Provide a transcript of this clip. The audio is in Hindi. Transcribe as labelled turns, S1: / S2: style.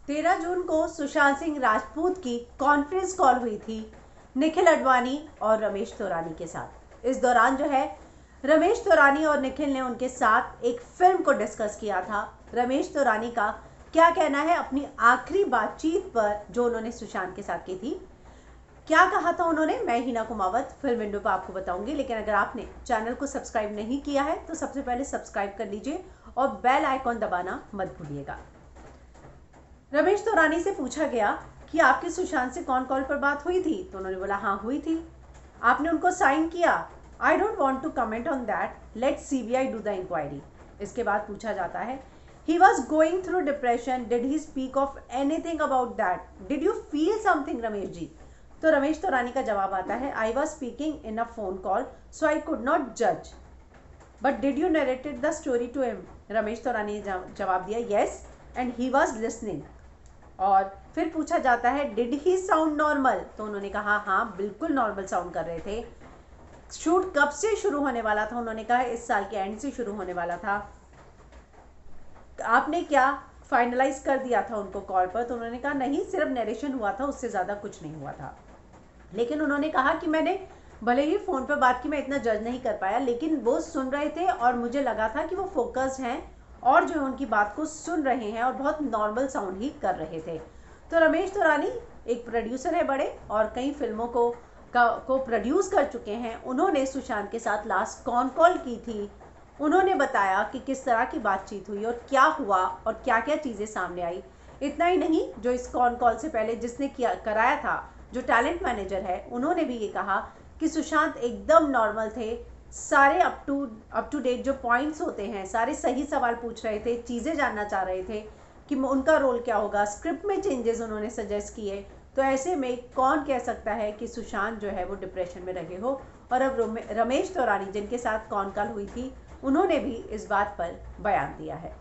S1: 13 जून को सुशांत सिंह राजपूत की कॉन्फ्रेंस कॉल हुई थी निखिल अडवाणी और रमेश तौरानी के साथ। इस दौरान जो है रमेश तौरानी और निखिल ने उनके साथ एक फिल्म को डिस्कस किया था। रमेश तौरानी का क्या कहना है अपनी आखिरी बातचीत पर जो उन्होंने सुशांत के साथ की थी, क्या कहा था उन्होंने, मैं हिना कुमावत फिल्म विंडो पर आपको बताऊंगी। लेकिन अगर आपने चैनल को सब्सक्राइब नहीं किया है तो सबसे पहले सब्सक्राइब कर लीजिए और बेल आइकॉन दबाना मत भूलिएगा। रमेश तौरानी से पूछा गया कि आपकी सुशांत से कौन कॉल पर बात हुई थी, तो उन्होंने बोला हाँ हुई थी। आपने उनको साइन किया? I don't want to comment on that, let CBI do the inquiry. इसके बाद पूछा जाता है he was going through depression, did he speak of anything about that, did you feel something Ramesh ji? तो रमेश तौरानी का जवाब आता है I was speaking in a phone call so I could not जज, but did you narrated the story to him? Ramesh Taurani ने जवाब दिया yes and he was listening. और फिर पूछा जाता है डिड ही साउंड नॉर्मल, तो उन्होंने कहा हाँ बिल्कुल नॉर्मल साउंड कर रहे थे। शूट कब से शुरू होने वाला था? उन्होंने कहा इस साल के एंड से शुरू होने वाला था। आपने क्या फाइनलाइज कर दिया था उनको कॉल पर? तो उन्होंने कहा नहीं, सिर्फ नरेशन हुआ था, उससे ज़्यादा कुछ नहीं हुआ था। लेकिन उन्होंने कहा कि मैंने भले ही फ़ोन पर बात की, मैं इतना जज नहीं कर पाया, लेकिन वो सुन रहे थे और मुझे लगा था कि वो फोकस्ड हैं और जो है उनकी बात को सुन रहे हैं और बहुत नॉर्मल साउंड ही कर रहे थे। तो रमेश तौरानी एक प्रोड्यूसर है बड़े और कई फिल्मों को प्रोड्यूस कर चुके हैं। उन्होंने सुशांत के साथ लास्ट कॉल की थी। उन्होंने बताया कि किस तरह की बातचीत हुई और क्या हुआ और क्या क्या चीज़ें सामने आई। इतना ही नहीं, जो इस कॉल से पहले जिसने कराया था, जो टैलेंट मैनेजर है, उन्होंने भी ये कहा कि सुशांत एकदम नॉर्मल थे, सारे अप टू डेट जो पॉइंट्स होते हैं, सारे सही सवाल पूछ रहे थे, चीज़ें जानना चाह रहे थे कि उनका रोल क्या होगा। स्क्रिप्ट में चेंजेस उन्होंने सजेस्ट किए। तो ऐसे में कौन कह सकता है कि सुशांत जो है वो डिप्रेशन में रहे हो? और अब रमेश तौरानी जिनके साथ कॉल हुई थी, उन्होंने भी इस बात पर बयान दिया है।